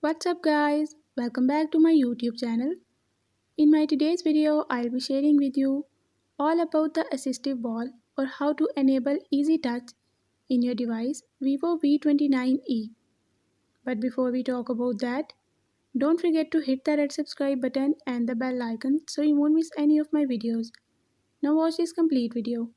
What's up guys? Welcome back to my YouTube channel. In my today's video, I'll be sharing with you all about the assistive ball or how to enable easy touch in your device Vivo V29e. But before we talk about that, don't forget to hit the red subscribe button and the bell icon so you won't miss any of my videos. Now watch this complete video.